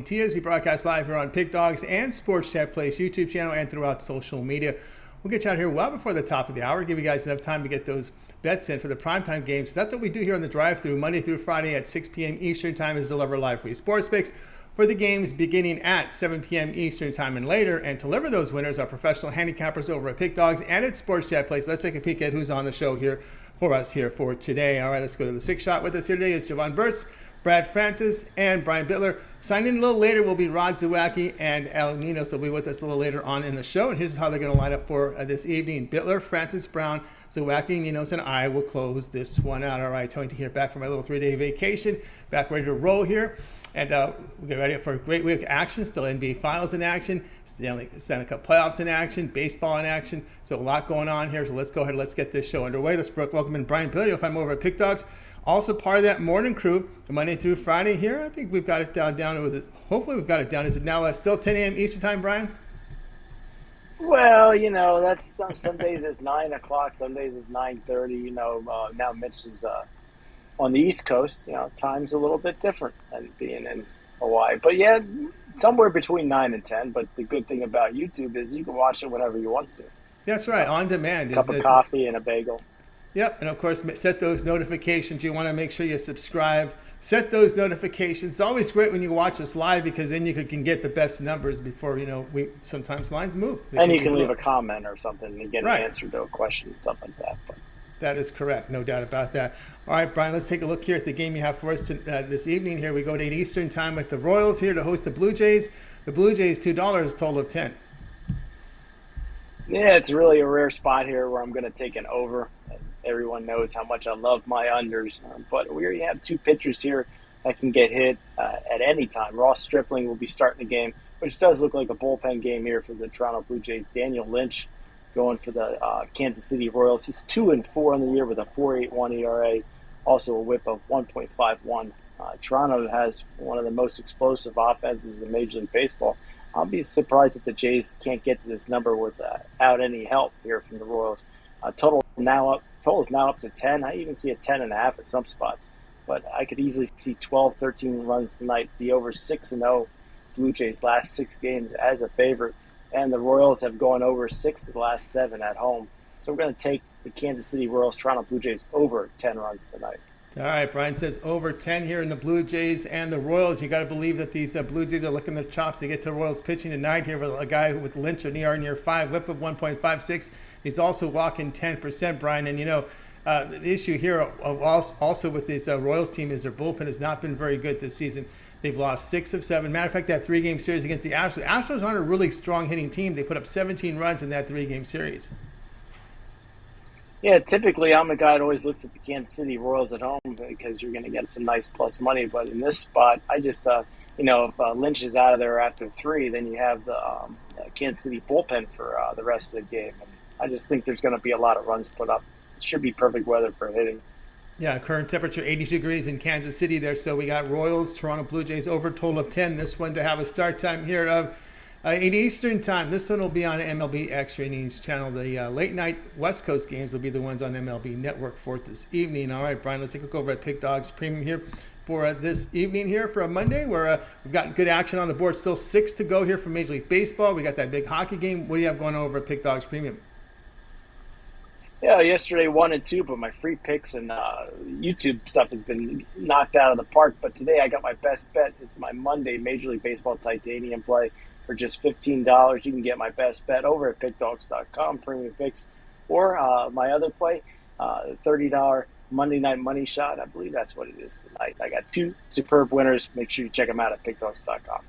As we broadcast live here on Pick Dogs and Sports Chat Place YouTube channel and throughout social media. We'll get you out here well before the top of the hour, give you guys enough time to get those bets in for the primetime games. That's what we do here on the drive-thru Monday through Friday at 6 p.m. Eastern Time is deliver live free sports picks for the games beginning at 7 p.m. Eastern Time and later. And deliver those winners are professional handicappers over at Pick Dogs and at Sports Chat Place. Let's take a peek at who's on the show here for us here for today. All right, let's go to the six shot. With us here today is Jovan Burts, Brad Francis, and Brian Bitler. Signing in a little later will be Rod Zawacky and Ninos will be with us a little later on in the show. And here's how they're going to line up for this evening. Bitler, Francis, Brown, Zawacky, Ninos, and I will close this one out. All right, Tony to hear back from my little 3-day vacation. Back ready to roll here. And we'll get ready for a great week of action. Still NBA Finals in action. Stanley Cup playoffs in action. Baseball in action. So a lot going on here. So let's go ahead and let's get this show underway. Let's welcome in Brian Bitler. You'll find him over at Pick Dogs. Also part of that morning crew, Monday through Friday here. I think we've got it down. Hopefully we've got it down. Is it now still 10 a.m. Eastern Time, Brian? Well, that's some days it's 9 o'clock, some days it's 9:30. Now Mitch is on the East Coast. Time's a little bit different than being in Hawaii. But yeah, somewhere between 9 and 10. But the good thing about YouTube is you can watch it whenever you want to. That's right, on demand. Cup of coffee and a bagel. Yep, and of course, set those notifications. You want to make sure you subscribe. Set those notifications. It's always great when you watch us live because then you can get the best numbers before, we sometimes lines move. And you can leave a comment or something and get right. an answer to a question and stuff like that. But that is correct. No doubt about that. All right, Brian, let's take a look here at the game you have for us this evening. Here we go to 8 Eastern Time with the Royals here to host the Blue Jays. The Blue Jays, $2, total of 10. Yeah, it's really a rare spot here where I'm going to take an over. Everyone knows how much I love my unders, but we already have two pitchers here that can get hit at any time. Ross Stripling will be starting the game, which does look like a bullpen game here for the Toronto Blue Jays. Daniel Lynch going for the Kansas City Royals. He's 2-4 on the year with a 4.81 ERA, also a WHIP of 1.51. Toronto has one of the most explosive offenses in Major League Baseball. I'll be surprised if the Jays can't get to this number without any help here from the Royals. Total is now up to 10. I even see a 10.5 at some spots. But I could easily see 12, 13 runs tonight. The over 6-0 Blue Jays last 6 games as a favorite. And the Royals have gone over 6 of the last 7 at home. So we're going to take the Kansas City Royals, Toronto Blue Jays over 10 runs tonight. All right, Brian says over 10 here in the Blue Jays and the Royals. You got to believe that these Blue Jays are licking their chops to get to Royals pitching tonight here with a guy with Lynch an ERA near 5, WHIP of 1.56. He's also walking 10%, Brian. And the issue here also with this Royals team is their bullpen has not been very good this season. They've lost 6 of 7. Matter of fact, that 3-game series against the Astros. The Astros aren't a really strong hitting team. They put up 17 runs in that 3-game series. Yeah, typically I'm a guy that always looks at the Kansas City Royals at home because you're going to get some nice plus money. But in this spot, I just, if Lynch is out of there after 3, then you have the Kansas City bullpen for the rest of the game. And I just think there's going to be a lot of runs put up. It should be perfect weather for hitting. Yeah, current temperature 82 degrees in Kansas City there. So we got Royals, Toronto Blue Jays over total of 10. This one to have a start time here of 8 Eastern Time. This one will be on MLB Extra Innings channel. The late night West Coast games will be the ones on MLB Network for this evening. All right, Brian, let's take a look over at Pick Dogs Premium here for this evening here for a Monday where we've got good action on the board. Still 6 to go here for Major League Baseball. We got that big hockey game. What do you have going on over at Pick Dogs Premium? Yeah, yesterday 1 and 2, but my free picks and YouTube stuff has been knocked out of the park. But today I got my best bet. It's my Monday Major League Baseball Titanium play. For just $15, you can get my best bet over at pickdogs.com, premium picks, or my other play, $30 Monday Night Money Shot. I believe that's what it is tonight. I got 2 superb winners. Make sure you check them out at pickdogs.com.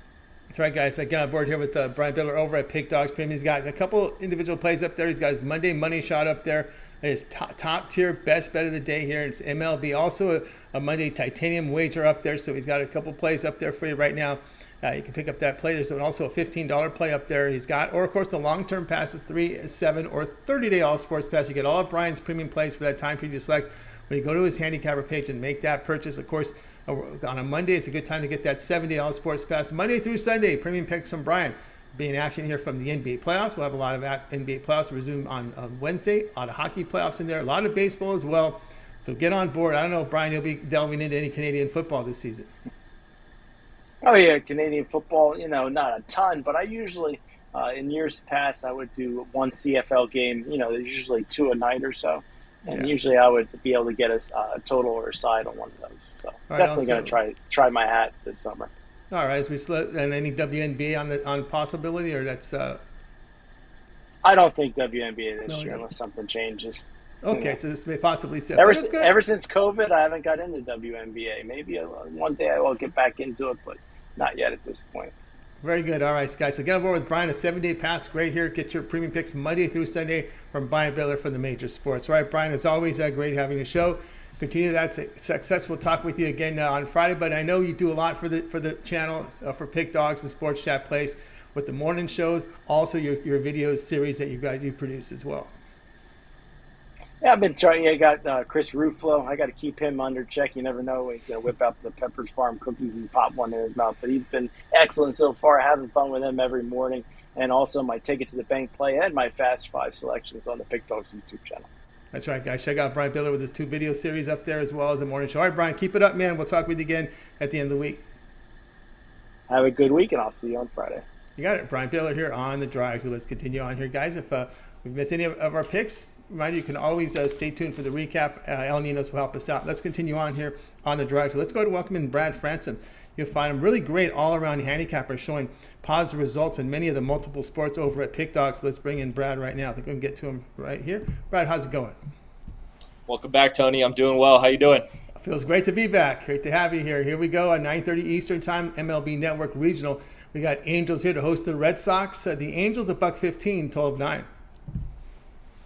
That's right, guys. I get on board here with Brian Bitler over at Pick Dogs Premium. He's got a couple individual plays up there. He's got his Monday Money Shot up there. His top tier best bet of the day here. It's MLB. Also a Monday Titanium wager up there. So he's got a couple plays up there for you right now. You can pick up that play. There's also a $15 play up there he's got. Or, of course, the long-term passes, 3, 7, or 30-day all-sports pass. You get all of Brian's premium plays for that time period you select. When you go to his handicapper page and make that purchase, of course, on a Monday, it's a good time to get that 7-day all-sports pass. Monday through Sunday, premium picks from Brian. Be in action here from the NBA playoffs. We'll have a lot of NBA playoffs resume on Wednesday. A lot of hockey playoffs in there. A lot of baseball as well. So get on board. I don't know if Brian, you'll be delving into any Canadian football this season. Oh yeah, Canadian football. Not a ton, but I usually, in years past, I would do one CFL game. There's usually two a night or so, and Yeah. usually I would be able to get a total or a side on one of those. So All right. definitely going Also, to try my hat this summer. all right. As we slip, and any WNBA on possibility, or that's I don't think WNBA this no, year no. unless something changes. Okay, so this may possibly sit, Ever but it's good. ever since COVID, I haven't got into WNBA. Maybe one day I will get back into it, but not yet at this point. Very good. All right, guys. So get on board with Brian, a 7-day pass. Great here. Get your premium picks Monday through Sunday from Brian Bitler for the major sports. All right, Brian, as always, great having the show. Continue that success. We'll talk with you again on Friday, but I know you do a lot for the channel, for Pick Dogs and Sports Chat Place with the morning shows. Also, your video series that you produce as well. Yeah, I've been trying. I got Chris Ruflo. I got to keep him under check. You never know when he's going to whip out the Pepperidge Farm cookies and pop one in his mouth. But he's been excellent so far. Having fun with him every morning, and also my Ticket to the Bank play and my Fast Five selections on the Pick Dogs YouTube channel. That's right, guys. Check out Brian Bitler with his 2 video series up there as well as the morning show. All right, Brian, keep it up, man. We'll talk with you again at the end of the week. Have a good week, and I'll see you on Friday. You got it. Brian Bitler here on The Drive. Let's continue on here, guys. If we've missed any of our picks, remind you can always stay tuned for the recap. Ninos will help us out. Let's continue on here on The Drive. So let's go to welcome in Brad Franson. You'll find him really great all-around handicapper showing positive results in many of the multiple sports over at Pick Dogs. So let's bring in Brad right now. I think we can get to him right here. Brad, how's it going? Welcome back, Tony. I'm doing well. How you doing? Feels great to be back. Great to have you here. Here we go at 9:30 Eastern Time, MLB Network Regional. We got Angels here to host the Red Sox. The Angels at $1.15, 12-9.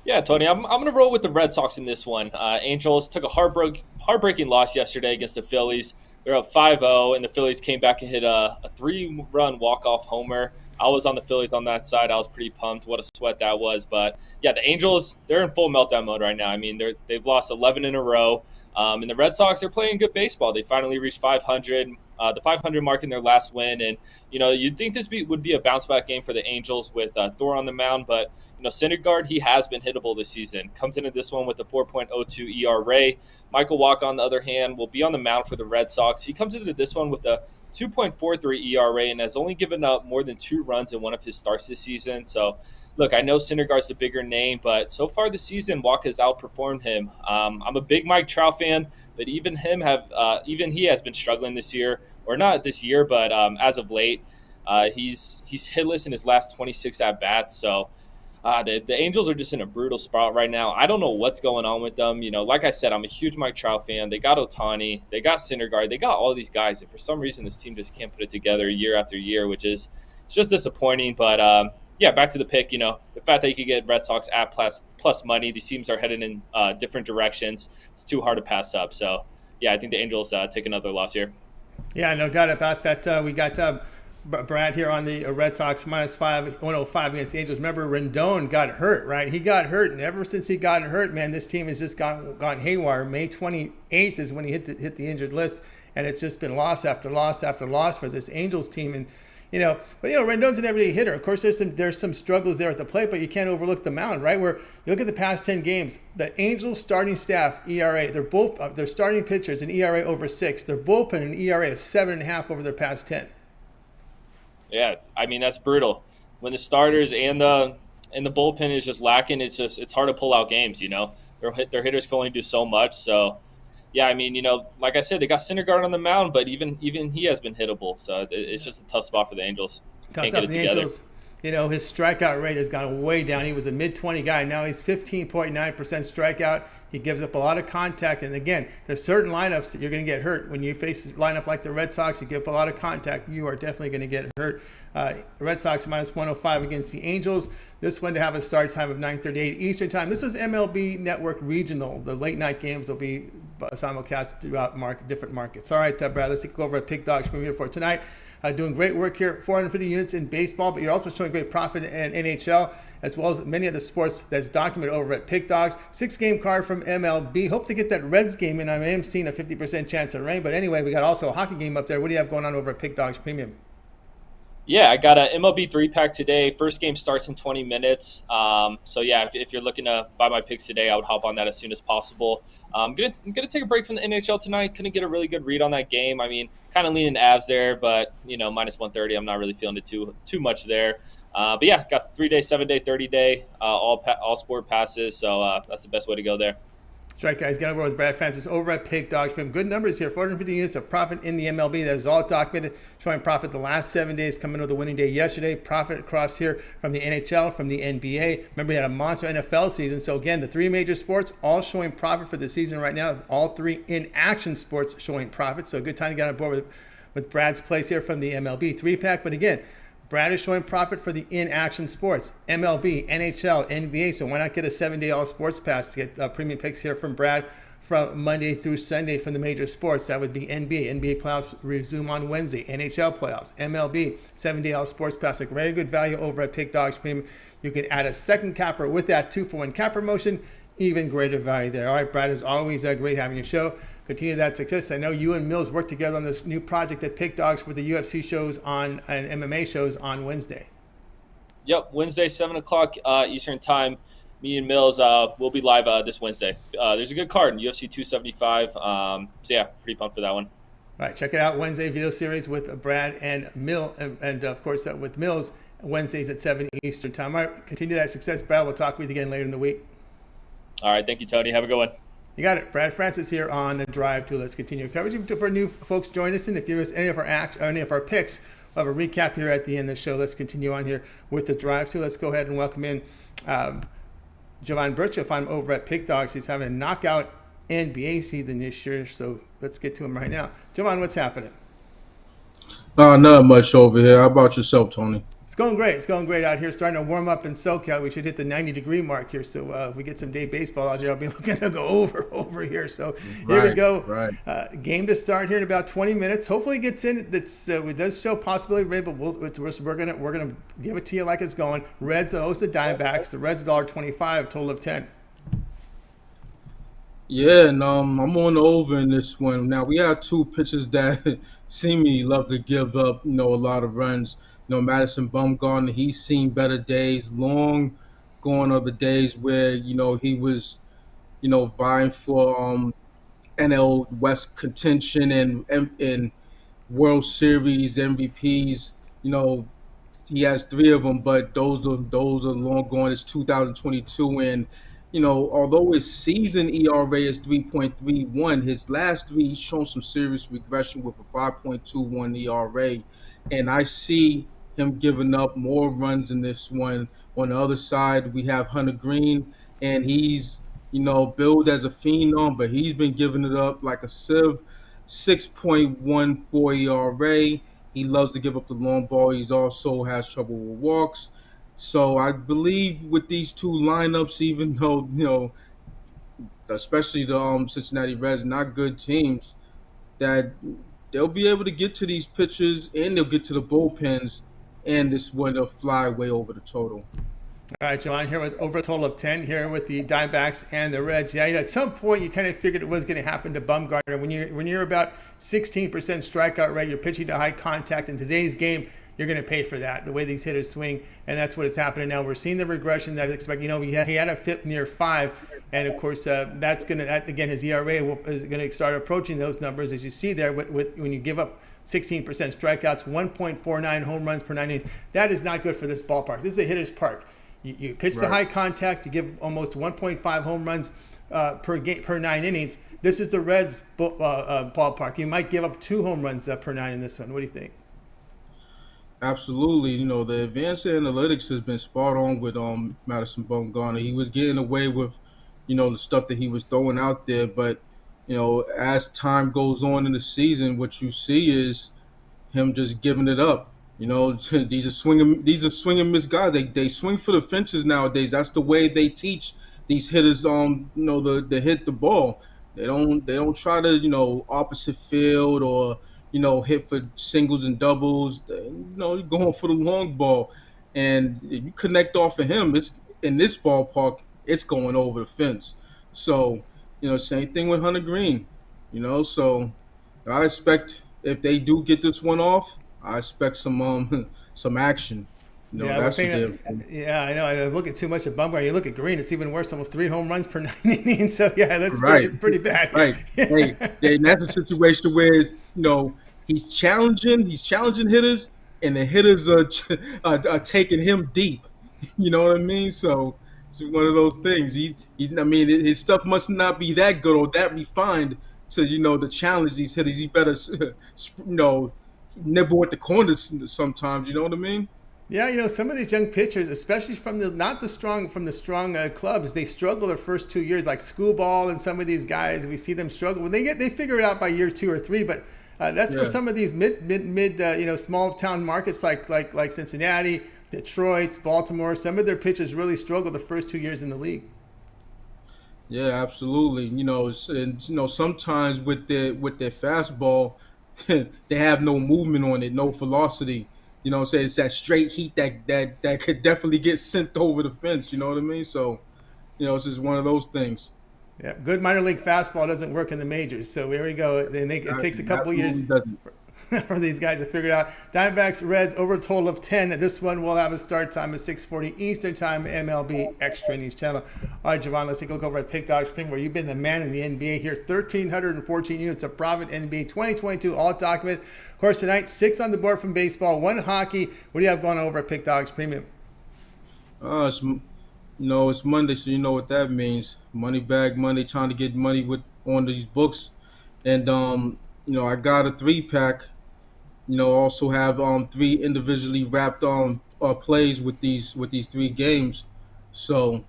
Yeah, Tony, I'm going to roll with the Red Sox in this one. Angels took a heartbreaking loss yesterday against the Phillies. They're up 5-0, and the Phillies came back and hit a 3-run walk-off homer. I was on the Phillies on that side. I was pretty pumped. What a sweat that was. But, yeah, the Angels, they're in full meltdown mode right now. I mean, they've lost 11 in a row. And the Red Sox, they're playing good baseball. They finally reached 500, the 500 mark in their last win. And, you'd think this would be a bounce-back game for the Angels with Thor on the mound. But, Syndergaard, he has been hittable this season. Comes into this one with a 4.02 ERA. Michael Wacha, on the other hand, will be on the mound for the Red Sox. He comes into this one with a 2.43 ERA and has only given up more than 2 runs in one of his starts this season. So, look, I know Syndergaard's the bigger name, but so far this season, Wacha has outperformed him. I'm a big Mike Trout fan, but even he has been struggling this year, or not this year, but as of late, he's hitless in his last 26 at bats. So the Angels are just in a brutal spot right now. I don't know what's going on with them. Like I said, I'm a huge Mike Trout fan. They got Ohtani, they got Syndergaard, they got all these guys, and for some reason, this team just can't put it together year after year, which is it's just disappointing. But yeah, back to the pick, the fact that you could get Red Sox at plus money, these teams are headed in different directions. It's too hard to pass up. So, yeah, I think the Angels take another loss here. Yeah, no doubt about that. We got Brad here on the Red Sox -5, 105 against the Angels. Remember, Rendon got hurt, right? He got hurt, and ever since he got hurt, man, this team has just gone haywire. May 28th is when he hit the injured list, and it's just been loss after loss after loss for this Angels team. And but Rendon's an everyday hitter. Of course, there's some struggles there at the plate, but you can't overlook the mound, right? Where you look at the past 10 games, the Angels starting staff ERA, their starting pitchers an ERA over 6, their bullpen an ERA of 7.5 over their past 10. Yeah, I mean that's brutal. When the starters and the bullpen is just lacking, it's hard to pull out games. Their hitters can only do so much. So. Yeah, I mean, like I said, they got Syndergaard on the mound, but even he has been hittable. So it's just a tough spot for the Angels. Tough spot for the Angels. His strikeout rate has gone way down. He was a mid-20 guy. Now he's 15.9% strikeout. He gives up a lot of contact. And again, there's certain lineups that you're going to get hurt. When you face a lineup like the Red Sox, you give up a lot of contact, you are definitely going to get hurt. Red Sox -105 against the Angels. This one to have a start time of 9:38 Eastern Time. This is MLB Network Regional. The late night games will be simulcast throughout different markets. All right, Brad, let's take over at Pick Dogs Premier for tonight. Doing great work here, 450 units in baseball, but you're also showing great profit in NHL, as well as many of the sports that's documented over at Pick Dogs. 6-game card from MLB. Hope to get that Reds game in. I am seeing a 50% chance of rain, but anyway, we got also a hockey game up there. What do you have going on over at Pick Dogs Premium? Yeah, I got a MLB 3-pack today. First game starts in 20 minutes. So yeah, if you're looking to buy my picks today, I would hop on that as soon as possible. I'm gonna take a break from the NHL tonight. Couldn't get a really good read on that game. I mean, kind of leaning Avs there, but minus 130. I'm not really feeling it too much there. But yeah, got 3-day, 7-day, 30-day, all sport passes. So that's the best way to go there. That's right, guys. Got to go with Brad Francis over at Pick Dogs. Good numbers here. 450 units of profit in the MLB. That is all documented, showing profit the last 7 days, coming with a winning day yesterday. Profit across here from the NHL, from the NBA. Remember, we had a monster NFL season. So, again, the three major sports all showing profit for the season right now. All three in-action sports showing profit. So, a good time to get on board with Brad's place here from the MLB 3-pack. But, again, Brad is showing profit for the in-action sports, MLB, NHL, NBA. So why not get a 7-day all sports pass to get premium picks here from Brad from Monday through Sunday from the major sports? That would be NBA. NBA playoffs resume on Wednesday. NHL playoffs, MLB, 7-day all sports pass. A very good value over at Pick Dogs Premium. You can add a second capper with that 2-for-1 cap promotion. Even greater value there. All right, Brad, is always great having your show. Continue that success. I know you and Mills work together on this new project at Pick Dogs for the UFC shows and MMA shows on Wednesday. Yep, Wednesday, 7 o'clock Eastern time. Me and Mills will be live this Wednesday. There's a good card in UFC 275. So yeah, pretty pumped for that one. All right, check it out. Wednesday video series with Brad and Mill, and of course with Mills. Wednesdays at 7 Eastern time. All right, continue that success, Brad. We'll talk with you again later in the week. All right, thank you, Tony. Have a good one. You got it. Brad Francis here on the Drive to. Let's continue coverage. For new folks join us, and if you miss any of our picks, we'll have a recap here at the end of the show. Let's continue on here with the Drive to. Let's go ahead and welcome in Jovan Burts. You'll find him over at Pick Dogs. He's having a knockout NBA season this year, so let's get to him right now. Jovan, what's happening? Not much over here. How about yourself, Tony? It's going great. It's going great out here. Starting to warm up in SoCal. We should hit the 90-degree mark here. So if we get some day baseball out there, I'll be looking to go over here. So here we go. Right. Game to start here in about 20 minutes. Hopefully it gets in. It does show possibility of rain, but we're gonna give it to you like it's going. Reds host the Diamondbacks. The Reds $1.25, total of 10. Yeah, and I'm on the over in this one. Now we have two pitchers that seemingly love to give up, a lot of runs. Madison Bumgarner, he's seen better days, long gone are the days where, he was, vying for NL West contention and World Series MVPs. He has 3 of them, but those are long gone. It's 2022, and although his season ERA is 3.31, his last 3 he's shown some serious regression with a 5.21 ERA, and I see him giving up more runs in this one. On the other side, we have Hunter Green, and he's, billed as a phenom, but he's been giving it up like a sieve. 6.14 ERA. He loves to give up the long ball. He's also has trouble with walks. So I believe with these two lineups, even though, especially the Cincinnati Reds, not good teams, that they'll be able to get to these pitchers and they'll get to the bullpens, and this one they'll fly way over the total. All right, Jovan, here with over a total of 10 here with the Diamondbacks and the Reds. Yeah, at some point you kind of figured it was going to happen to Bumgarner. When you're about 16% strikeout rate, you're pitching to high contact. In today's game, you're going to pay for that, the way these hitters swing, and that's what is happening now. We're seeing the regression that is expected. He had a FIP near 5, and of course again, his ERA is going to start approaching those numbers, as you see there with when you give up 16% strikeouts, 1.49 home runs per 9 innings. That is not good for this ballpark. This is a hitter's park. You pitch to high contact, you give almost 1.5 home runs per 9 innings. This is the Reds ballpark. You might give up 2 home runs per 9 in this one. What do you think? Absolutely. The advanced analytics has been spot on with Madison Bumgarner. He was getting away with, the stuff that he was throwing out there. But, as time goes on in the season, what you see is him just giving it up. These are swing and miss guys. They swing for the fences nowadays. That's the way they teach these hitters. To hit the ball. They don't try to opposite field or hit for singles and doubles. You're going for the long ball, and if you connect off of him, it's in this ballpark. It's going over the fence. So same thing with Hunter Green. So I expect if they do get this one off, I expect some some action. Yeah, we're That's for paying. damn sure. Yeah, I know. I look at too much at Bumgarner. You look at Green; it's even worse. Almost 3 home runs per 9 innings. So yeah, Right, it's pretty bad right. here. Hey, that's a situation where he's challenging hitters, and the hitters are taking him deep. You know what I mean? So it's one of those things. I mean, his stuff must not be that good or that refined to challenge these hitters. He better nibble at the corners sometimes. You know what I mean? Yeah, some of these young pitchers, especially from the not the strong from the strong clubs, they struggle their first 2 years, like school ball, and some of these guys we see them struggle. When they figure it out by year 2 or 3, but that's for some of these mid small town markets like Cincinnati, Detroit, Baltimore. Some of their pitchers really struggle the first 2 years in the league. Yeah, absolutely. Sometimes with their fastball, they have no movement on it, no velocity. So it's that straight heat that could definitely get sent over the fence. You know what I mean? So, it's just one of those things. Yeah, good minor league fastball doesn't work in the majors. So here we go. It takes a couple years for these guys to figure it out. Diamondbacks, Reds, over a total of 10. This one will have a start time of 6:40 Eastern Time, MLB Extra Innings channel. All right, Jovan, let's take a look over at Pick Dogs Premium, where you've been the man in the NBA here. 1,314 units of profit, NBA 2022, all documented. Of course, tonight, 6 on the board from baseball, 1 hockey. What do you have going on over at Pick Dogs Premium? It's Monday, so you know what that means. Money bag money, trying to get money on these books. And, I got a 3-pack. Also have 3 individually wrapped plays with these 3 games. So,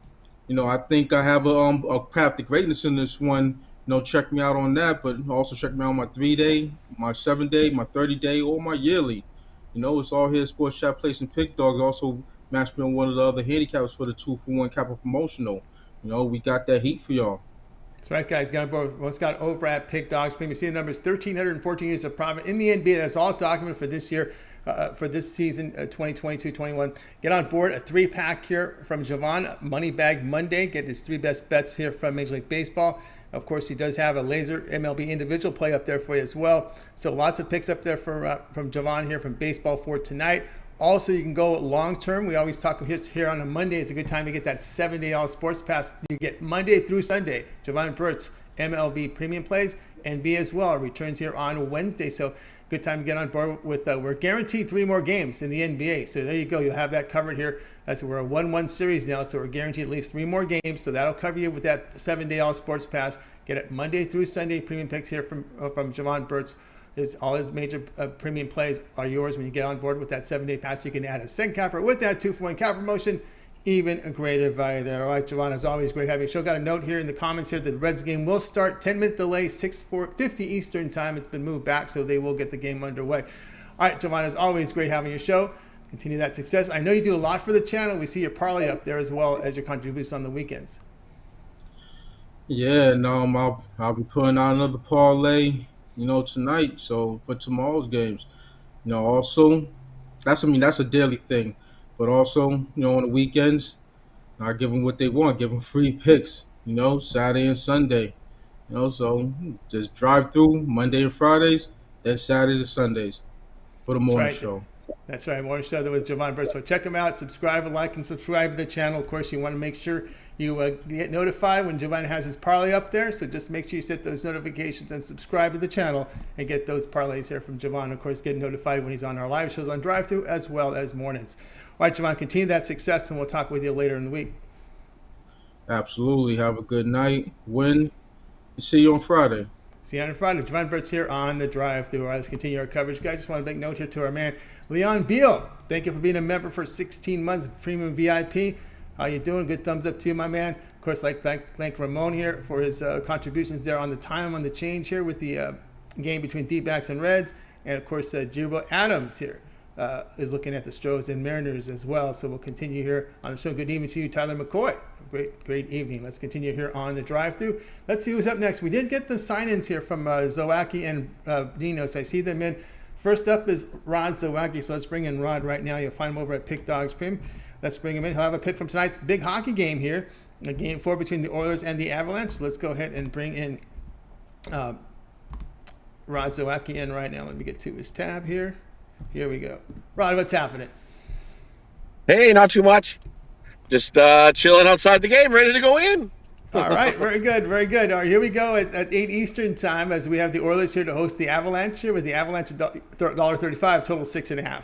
I think I have a path to greatness in this one. Check me out on that, but also check me out on my 3-day, my 7-day, my 30-day, or my yearly. It's all here at Sports Chat Place and Pick Dogs. Also match me on one of the other handicaps for the 2-for-1 Capital Promotional. We got that heat for y'all. That's right, guys. Got what's got over at Pick Dogs Premium. See the numbers: 1,314 units of profit in the NBA. That's all documented for this year, for this season, 2022-21. Get on board a 3-pack here from Jovan. Money Bag Monday. Get his 3 best bets here from Major League Baseball. Of course, he does have a laser MLB individual play up there for you as well. So lots of picks up there from Jovan here from baseball for tonight. Also, you can go long term. We always talk here on a Monday. It's a good time to get that 7-day all sports pass. You get Monday through Sunday. Jovan Burts, MLB premium plays, NBA as well. Returns here on Wednesday. So good time to get on board with. We're guaranteed 3 more games in the NBA. So there you go. You'll have that covered here. We're a 1-1 series now. So we're guaranteed at least 3 more games. So that'll cover you with that 7-day all sports pass. Get it Monday through Sunday premium picks here from Jovan Burts. All his major premium plays are yours when you get on board with that 7-day pass. You can add a second capper with that 2-for-1 cap promotion. Even a greater value there. All right, Jovan, as always, great having you. Show got a note here in the comments here that the Reds game will start 10-minute delay, 6:50 Eastern Time. It's been moved back, so they will get the game underway. All right, Jovan, as always, great having your show. Continue that success. I know you do a lot for the channel. We see your parlay up there as well as your contributions on the weekends. Yeah, no, I'll be putting out another parlay, tonight. So for tomorrow's games, also that's a daily thing, but also on the weekends, I give them what they want, give them free picks, Saturday and Sunday, so just drive through Monday and Fridays, then Saturdays and Sundays for the morning show. That's right, morning show. That was Jovan Burts. So check him out, subscribe, like, and subscribe to the channel. Of course, you want to make sure you get notified when Jovan has his parlay up there. So just make sure you set those notifications and subscribe to the channel and get those parlays here from Jovan. Of course, get notified when he's on our live shows on Drive-Thru as well as mornings. All right, Jovan, continue that success, and we'll talk with you later in the week. Absolutely. Have a good night. Win. See you on Friday. See you on Friday. Jovan Burts here on the Drive-Thru. All right, let's continue our coverage. Guys, just want to make note here to our man, Leon Beal. Thank you for being a member for 16 months, premium VIP. How you doing? Good thumbs up to you, my man. Of course, thank Ramon here for his contributions there on the time on the change here with the game between D-backs and Reds. And, of course, Jiro Adams here is looking at the Stros and Mariners as well. So we'll continue here on the show. Good evening to you, Tyler McCoy. Great evening. Let's continue here on the Drive-Thru. Let's see who's up next. We did get the sign-ins here from Zawacky and Ninos. I see them in. First up is Rod Zawacky. So let's bring in Rod right now. You'll find him over at Pick Dogs Prim. Let's bring him in. He'll have a pick from tonight's big hockey game here. Game 4 between the Oilers and the Avalanche. So let's go ahead and bring in Rod Zawacky in right now. Let me get to his tab here. Here we go. Rod, what's happening? Hey, not too much. Just chilling outside the game, ready to go in. All right, very good, very good. All right, here we go at 8 Eastern time as we have the Oilers here to host the Avalanche here with the Avalanche $1.35, total 6.5.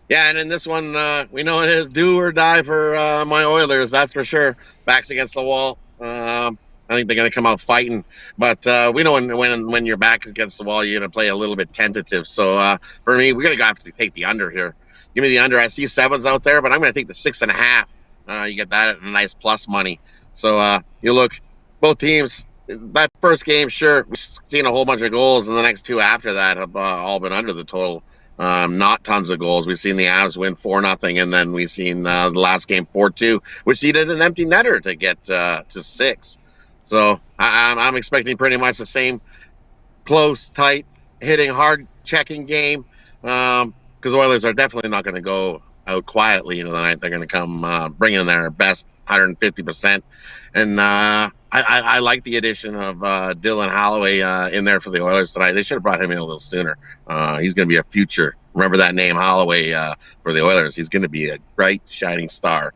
Yeah, and in this one, we know it is do or die for my Oilers, that's for sure. Backs against the wall. I think they're going to come out fighting. But we know when you're back against the wall, you're going to play a little bit tentative. So for me, we're going to have to take the under here. Give me the under. I see 7s out there, but I'm going to take the 6.5. You get that at a nice plus money. So you look, both teams, that first game, sure, we've seen a whole bunch of goals, and the next 2 after that have all been under the total. Not tons of goals. We've seen the Avs win 4-0, and then we've seen the last game 4-2, which needed an empty netter to get to 6. So I'm expecting pretty much the same close, tight, hitting, hard checking game, because Oilers are definitely not going to go out quietly into the night. They're going to come bring in their best 150%. And I like the addition of Dylan Holloway in there for the Oilers tonight. They should have brought him in a little sooner. He's going to be a future. Remember that name, Holloway, for the Oilers. He's going to be a bright, shining star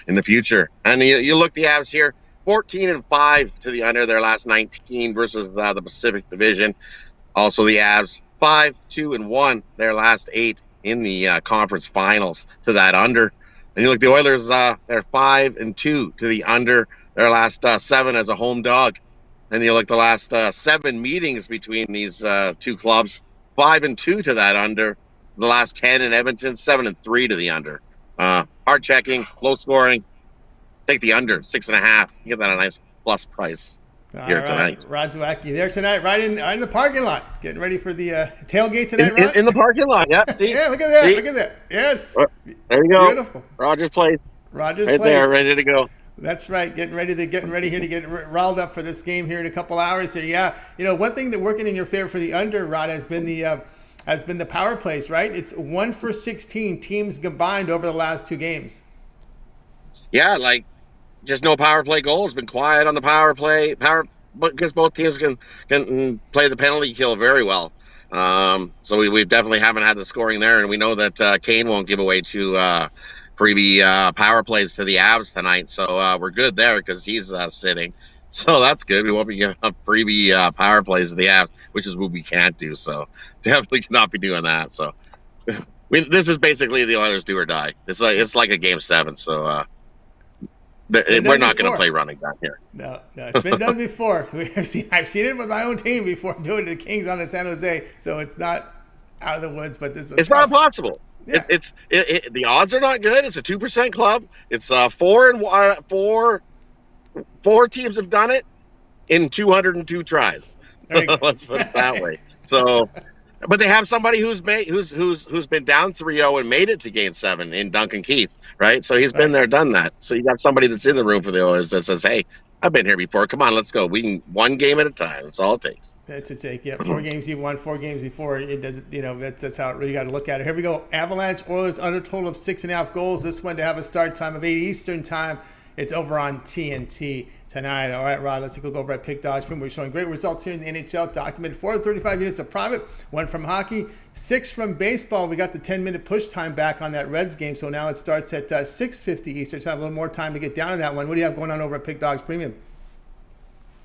in the future. And you look the Avs here, 14-5 to the under their last 19 versus the Pacific Division. Also the Avs, 5-2-1 their last 8 in the conference finals to that under. And you look, the Oilers, they're 5-2 to the under their last 7 as a home dog. And you look, the last 7 meetings between these 2 clubs, 5-2 to that under. The last 10 in Edmonton, 7-3 to the under. Hard checking, low scoring. Take the under, 6.5. You get that a nice plus price here tonight. Rod Zawacky there tonight, right in the parking lot, getting ready for the tailgate tonight, Rod? In the parking lot, yeah. See? Yeah, look at that. See? Look at that. Yes. There you go. Beautiful. Rogers Place. Rogers right Place. There, ready to go. That's right. Getting ready here to get riled up for this game here in a couple hours here. Yeah. You know, one thing that working in your favor for the under, Rod, has been the power plays, right? It's 1 for 16 teams combined over the last 2 games. Yeah, like just no power play goals. Been quiet on the power play. Because both teams can play the penalty kill very well. So we definitely haven't had the scoring there, and we know that Kane won't give away 2 freebie power plays to the Avs tonight. So we're good there because he's sitting. So that's good. We won't be giving up freebie power plays to the Avs, which is what we can't do. So definitely cannot be doing that. So this is basically the Oilers do or die. It's like a game 7. So we're not going to play running back here. No, it's been done before. I've seen it with my own team before, doing the Kings on the San Jose. So it's not out of the woods, but this is it's not impossible. Yeah. The odds are not good. It's a 2% club. It's 4 teams have done it in 202 tries. Let's put it that way. So, but they have somebody who's been down 3-0 and made it to Game 7 in Duncan Keith, right? So he's been there, done that. So you got somebody that's in the room for the Oilers that says, "Hey, I've been here before. Come on, let's go. We can 1 game at a time. That's all it takes." That's a take. Yeah, 4 games you've won, 4 games before. It doesn't. That's how it really got to look at it. Here we go. Avalanche Oilers under total of 6.5 goals. This one to have a start time of 8 Eastern time. It's over on TNT tonight. All right, Rod, let's take a look over at Pick Dodge. We're showing great results here in the NHL. Documented 435 units of profit, 1 from hockey, 6 from baseball. We got the 10-minute push time back on that Reds game, so now it starts at 6:50 Eastern time. A little more time to get down to that one. What do you have going on over at Pick Dodge Premium?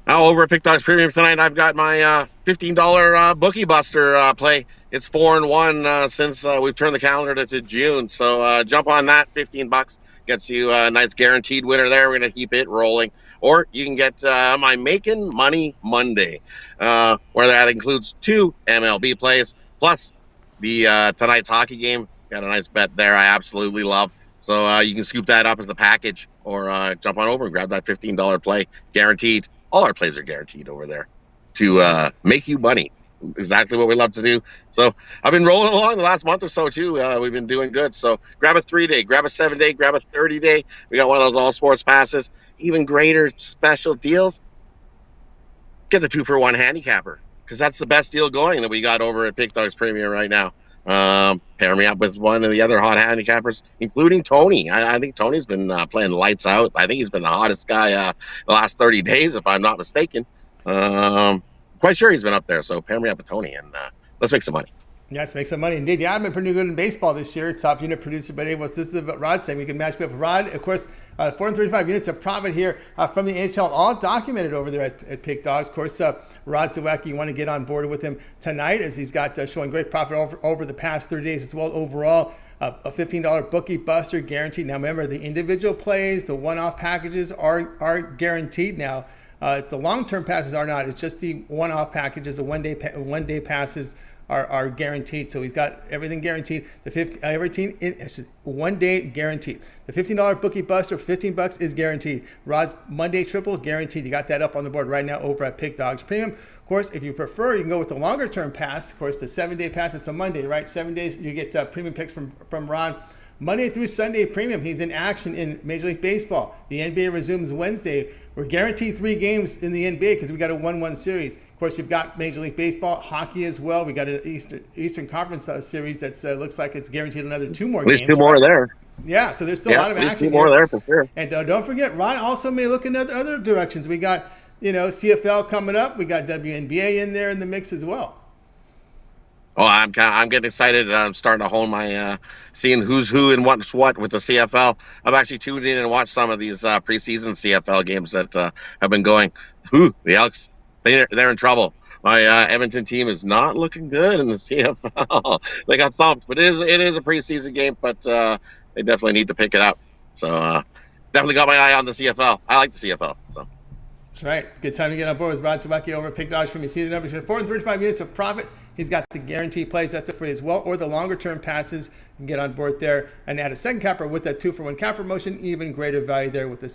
Over at Pick Dodge Premium tonight, I've got my $15 Bookie Buster play. It's 4-1 since we've turned the calendar to June. So jump on that, $15. Gets you a nice guaranteed winner there. We're going to keep it rolling. Or you can get my Making Money Monday, where that includes 2 MLB plays, plus the tonight's hockey game. Got a nice bet there I absolutely love. So you can scoop that up as a package, or jump on over and grab that $15 play. Guaranteed. All our plays are guaranteed over there to make you money. Exactly what we love to do. So I've been rolling along the last month or so too. We've been doing good. So grab a 3-day, grab a 7-day, grab a 30-day. We got one of those all sports passes. Even greater special deals. Get the 2-for-1 handicapper, because that's the best deal going that we got over at Pick Dogs Premium right now. Pair me up with one of the other hot handicappers, including Tony. I think Tony's been playing lights out. I think he's been the hottest guy the last 30 days, if I'm not mistaken. Quite sure he's been up there. So pair me up with Tony, and let's make some money. Yes, make some money indeed. Yeah, I've been pretty good in baseball this year. Top unit producer, but this is what Rod saying. We can match me up with Rod. Of course, 435 units of profit here from the NHL, all documented over there at Pick Dogs. Of course, Rod Zawacky, you want to get on board with him tonight as he's got showing great profit over the past 30 days as well. Overall, a $15 bookie buster guaranteed. Now, remember, the individual plays, the one-off packages are guaranteed now. The long-term passes are not. It's just the one-off packages, the one-day passes are guaranteed. So he's got everything guaranteed. Everything it's just 1 day guaranteed. The $15 bookie buster, $15 is guaranteed. Rod's Monday triple guaranteed. You got that up on the board right now over at Pick Dogs Premium. Of course, if you prefer, you can go with the longer term pass. Of course, the 7-day pass, it's a Monday, right? 7 days, you get premium picks from Rod. Monday through Sunday premium. He's in action in Major League Baseball. The NBA resumes Wednesday. We're guaranteed 3 games in the NBA because we got a 1-1 series. Of course, you've got Major League Baseball, hockey as well. We got an Eastern Conference series that looks like it's guaranteed another 2 more games. At least 2 more there. Yeah, so there's still a lot of action. At least 2 more there for sure. And don't forget, Ron also may look in other directions. We got CFL coming up. We got WNBA in there in the mix as well. Oh, I'm getting excited. I'm starting to hone my seeing who's who and what's what with the CFL. I've actually tuned in and watched some of these preseason CFL games that have been going. The Elks, they're in trouble. My Edmonton team is not looking good in the CFL. They got thumped, but it is a preseason game. But they definitely need to pick it up. So definitely got my eye on the CFL. I like the CFL. So. That's right. Good time to get on board with Rod Zawacky over at Pick Dogs from your season numbers. 435 units of profit. He's got the guaranteed plays out there for you as well, or the longer term passes. You can get on board there and add a second capper with that 2-for-1 cap promotion. Even greater value there with the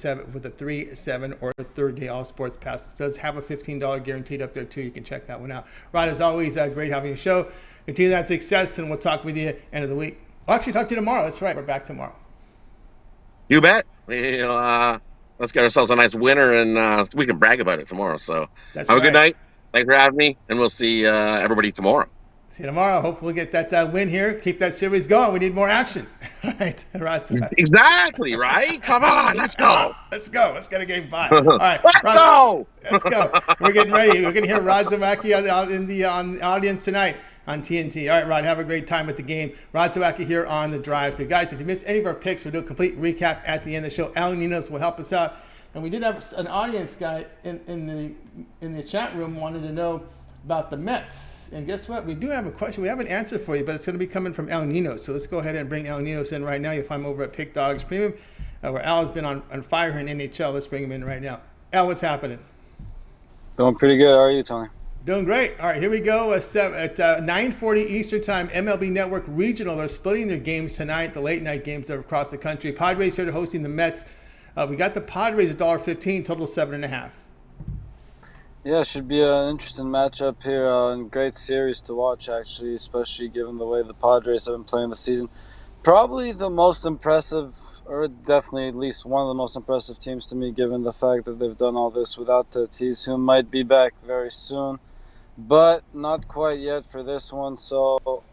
3, 7, or 3rd day all sports pass. It does have a $15 guaranteed up there too. You can check that one out. Rod, as always, great having you show. Continue that success, and we'll talk with you end of the week. I'll actually talk to you tomorrow. That's right. We're back tomorrow. You bet. Let's get ourselves a nice winner, and we can brag about it tomorrow. So have a good night. Thanks for having me, and we'll see everybody tomorrow. See you tomorrow. Hopefully we'll get that win here. Keep that series going. We need more action. All right. Exactly, right? Come on. Let's go. Let's go. Let's get a game 5. All right. Let's go. Let's go. We're getting ready. We're going to hear Rod Zawacky in the audience tonight on TNT. All right, Rod, have a great time with the game. Rod Zawacky here on the drive. So, guys, if you missed any of our picks, we'll do a complete recap at the end of the show. Ninos will help us out. And we did have an audience guy in the chat room wanted to know about the Mets. And guess what? We do have a question. We have an answer for you, but it's going to be coming from Ninos. So let's go ahead and bring Ninos in right now. You'll find him over at Pick Dogs Premium, where Al has been on fire here in NHL. Let's bring him in right now. Al, what's happening? Doing pretty good. How are you, Tony? Doing great. All right, here we go. At 9:40 Eastern Time, MLB Network Regional. They're splitting their games tonight, the late-night games across the country. Padres here hosting the Mets. We got the Padres at $1.15, total 7.5. Yeah, it should be an interesting matchup here. And great series to watch, actually, especially given the way the Padres have been playing the season. Probably the most impressive, or definitely at least one of the most impressive teams to me, given the fact that they've done all this without Tatis, who might be back very soon, but not quite yet for this one. So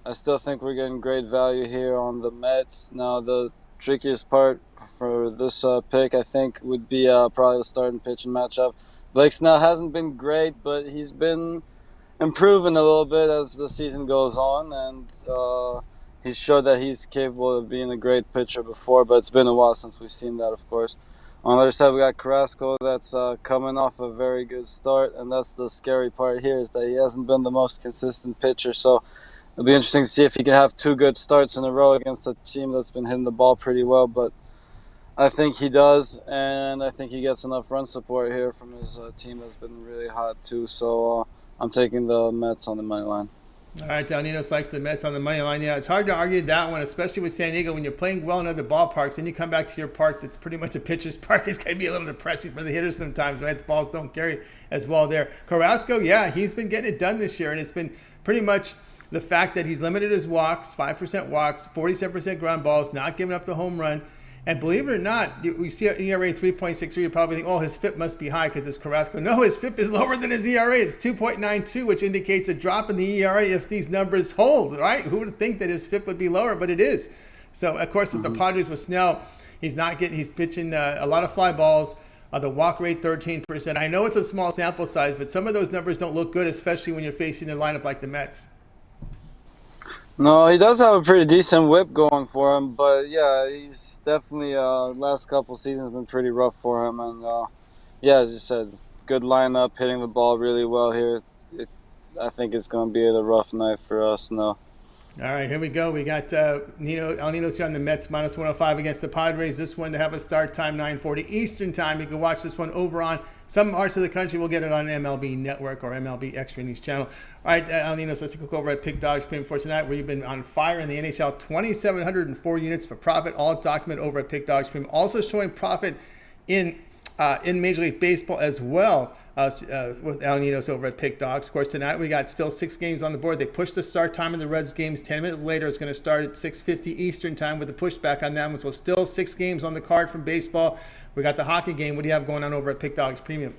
I still think we're getting great value here on the Mets. Now, the trickiest part for this pick, I think, would be probably the starting pitching matchup. Blake Snell hasn't been great, but he's been improving a little bit as the season goes on, and he's showed that he's capable of being a great pitcher before, but it's been a while since we've seen that, of course. On the other side, we got Carrasco that's coming off a very good start, and that's the scary part here, is that he hasn't been the most consistent pitcher, so it'll be interesting to see if he can have 2 good starts in a row against a team that's been hitting the ball pretty well, but I think he does, and I think he gets enough run support here from his team that's been really hot too. So I'm taking the Mets on the money line. All right, Ninos likes the Mets on the money line. Yeah, it's hard to argue that one, especially with San Diego. When you're playing well in other ballparks, and you come back to your park that's pretty much a pitcher's park, it's going to be a little depressing for the hitters sometimes, right? The balls don't carry as well there. Carrasco, yeah, he's been getting it done this year, and it's been pretty much the fact that he's limited his walks, 5% walks, 47% ground balls, not giving up the home run. And believe it or not, we see an ERA 3.63. You probably think, oh, his FIP must be high because it's Carrasco. No, his FIP is lower than his ERA. It's 2.92, which indicates a drop in the ERA if these numbers hold, right? Who would think that his FIP would be lower, but it is. So, of course, with the Padres with Snell, he's pitching a lot of fly balls. The walk rate, 13%. I know it's a small sample size, but some of those numbers don't look good, especially when you're facing a lineup like the Mets. No, he does have a pretty decent whip going for him, but yeah, he's definitely last couple seasons been pretty rough for him, and yeah, as you said, good lineup, hitting the ball really well here. I think it's going to be a rough night for us. No. All right, here we go. We got Ninos here on the Mets minus 105 against the Padres. This one to have a start time 9:40 Eastern time. You can watch this one over on some parts of the country. We'll get it on MLB Network or MLB Extra Innings channel. All right, Ninos, let's look over at Pick Dogs Premium for tonight, where you've been on fire in the NHL. 2,704 units for profit, all documented over at Pick Dogs Premium. Also showing profit in Major League Baseball as well. With Ninos over at Pick Dogs. Of course, tonight we got still 6 games on the board. They pushed the start time of the Reds games 10 minutes later. It's going to start at 6:50 Eastern time with a pushback on that one. So still 6 games on the card from baseball. We got the hockey game. What do you have going on over at Pick Dogs Premium?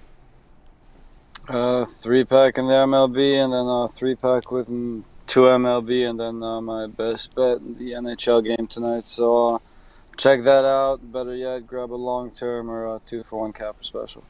3-pack in the MLB, and then 3-pack with 2 MLB, and then my best bet in the NHL game tonight. So check that out. Better yet, grab a long-term or a 2-for-1 capper special.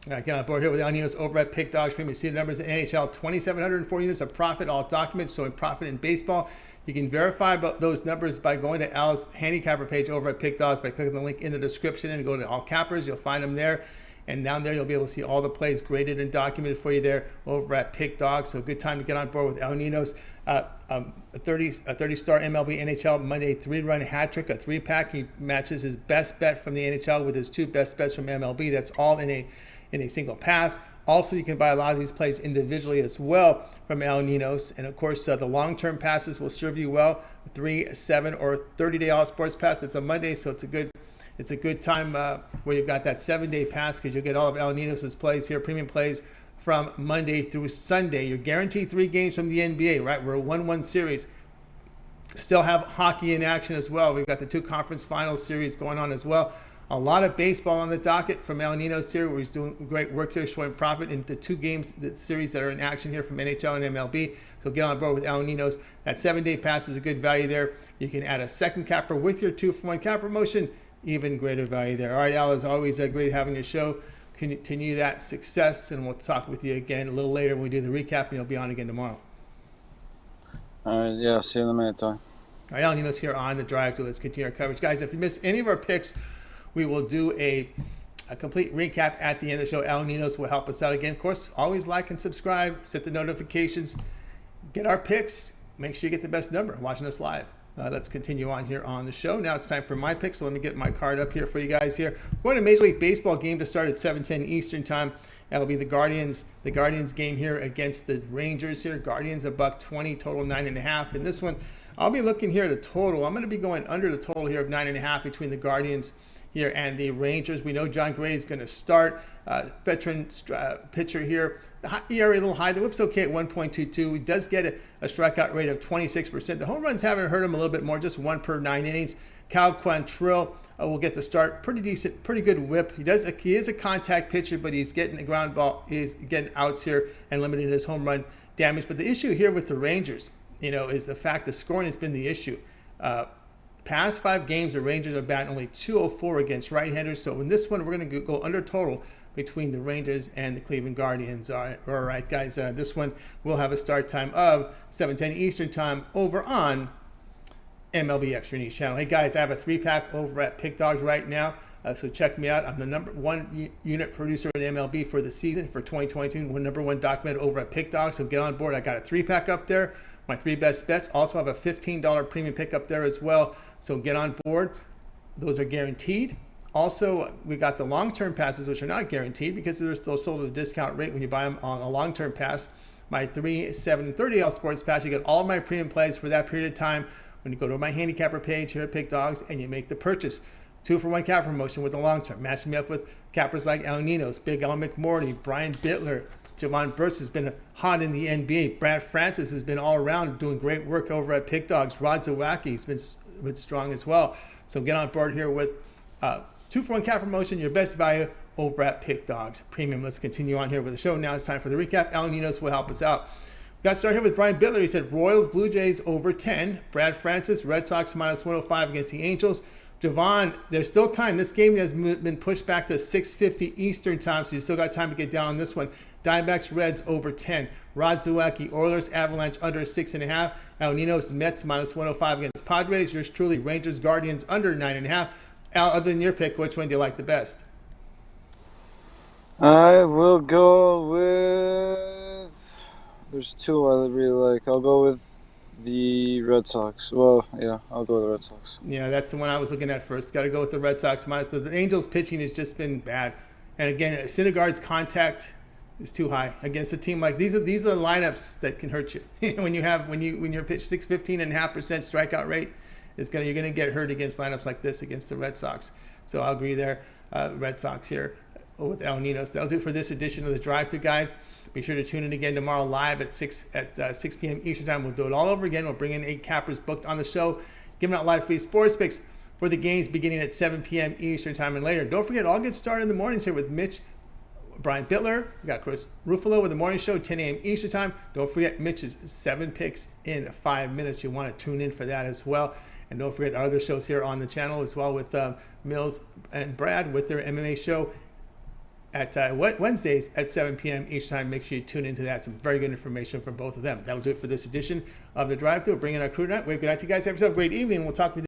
All right, get on board here with Ninos over at Pick Dogs Premium. You see the numbers in NHL, 2,704 units of profit, all documents showing profit in baseball. You can verify those numbers by going to Al's handicapper page over at Pick Dogs by clicking the link in the description and go to all cappers. You'll find them there. And down there, you'll be able to see all the plays graded and documented for you there over at Pick Dogs. So good time to get on board with Ninos. A 30-star MLB NHL Monday 3-run hat trick, a 3-pack. He matches his best bet from the NHL with his 2 best bets from MLB. That's all in a single pass. Also, you can buy a lot of these plays individually as well from Ninos. And of course, the long-term passes will serve you well. 3, 7, or 30-day all sports pass. It's a Monday, so it's a good time where you've got that 7-day pass, because you'll get all of Ninos' plays here, premium plays from Monday through Sunday. You're guaranteed 3 games from the NBA, right? We're a 1-1 series. Still have hockey in action as well. We've got the 2 conference finals series going on as well. A lot of baseball on the docket from Ninos here, where he's doing great work here, showing profit in the 2 games, the series that are in action here from NHL and MLB. So get on board with Ninos. That 7-day pass is a good value there. You can add a second capper with your 2-for-1 cap promotion. Even greater value there. All right, Al, as always, great having your show. Continue that success, and we'll talk with you again a little later when we do the recap, and you'll be on again tomorrow. All right, yeah, see you in a minute, Tony. All right, Ninos here on The Drive. So let's continue our coverage. Guys, if you miss any of our picks, we will do a complete recap at the end of the show. Ninos will help us out again. Of course, always like and subscribe, set the notifications, get our picks, make sure you get the best number watching us live. Let's continue on here on the show. Now it's time for my picks. So let me get my card up here for you guys here. We're going to Major League Baseball game to start at 7:10 Eastern time. That'll be the Guardians game here against the Rangers here. Guardians $1.20, total 9.5. In this one, I'll be looking here at a total. I'm going to be going under the total here of 9.5 between the Guardians here and the Rangers. We know John Gray is going to start. Veteran pitcher here. The ERA a little high. The whip's okay at 1.22. He does get a strikeout rate of 26%. The home runs haven't hurt him a little bit more, just 1 per 9 innings. Cal Quantrill will get the start. Pretty decent, pretty good whip. He is a contact pitcher, but he's getting the ground ball. He's getting outs here and limiting his home run damage. But the issue here with the Rangers, is the fact that scoring has been the issue. Past 5 games, the Rangers are batting only .204 against right-handers. So in this one, we're going to go under total between the Rangers and the Cleveland Guardians. All right, guys. This one will have a start time of 7:10 Eastern time over on MLB Extra Innings channel. Hey, guys, I have a 3-pack over at Pick Dogs right now. So check me out. I'm the number 1 unit producer in MLB for the season for 2022. We're number 1 documented over at Pick Dogs. So get on board. I got a 3-pack up there. My 3 best bets. Also have a $15 premium pick up there as well. So get on board. Those are guaranteed. Also, we got the long-term passes, which are not guaranteed because they're still sold at a discount rate when you buy them on a long-term pass. My 3, 7, 30L sports pass, you get all of my premium plays for that period of time when you go to my handicapper page here at Pick Dogs and you make the purchase. 2-for-1 cap promotion with the long-term. Matching me up with cappers like Ninos, Big Al McMorty, Brian Bitler. Jovan Burts has been hot in the NBA. Brad Francis has been all around doing great work over at Pick Dogs. Rod Zawacky has been strong as well. So get on board here with 2-for-1 cap promotion, your best value over at Pick Dogs Premium. Let's continue on here with the show. Now it's time for the recap. Ninos will help us out. We got started here with Brian Bitler. He said Royals, Blue Jays over 10. Brad Francis, Red Sox minus 105 against the Angels. Jovan, there's still time. This game has been pushed back to 6:50 Eastern time, so you still got time to get down on this one. Diamondbacks, Reds over 10. Zawacky, Oilers, Avalanche under 6.5. Al Ninos, Mets -105 against Padres. Yours truly, Rangers, Guardians under 9.5. Al, other than your pick, which one do you like the best? I will go with. There's two I really like. I'll go with the Red Sox. Well, yeah, I'll go with the Red Sox. Yeah, that's the one I was looking at first. Got to go with the Red Sox minus the Angels pitching has just been bad, and again, Syndergaard's contact is too high against a team like these. Are lineups that can hurt you when you're pitch 15.5% strikeout rate. You're gonna get hurt against lineups like this against the Red Sox. So I'll agree there. Red Sox here with El Ninos. That'll do it for this edition of the Drive-Thru, guys. Be sure to tune in again tomorrow live at 6 p.m. Eastern Time. We'll do it all over again. We'll bring in 8 cappers booked on the show, giving out live free sports picks for the games beginning at 7 p.m. Eastern Time and later. Don't forget, I'll get started in the mornings here with Mitch, Brian Bitler. We got Chris Ruffalo with the morning show, 10 a.m. Eastern Time. Don't forget Mitch's 7 picks in 5 minutes. You want to tune in for that as well. And don't forget our other shows here on the channel as well with Mills and Brad with their MMA show at Wednesdays at 7 p.m. each time. Make sure you tune into that. Some very good information from both of them. That'll do it for this edition of The Drive-Thru. We're bringing our crew tonight. Good night to you guys. Have yourself a great evening. We'll talk with you.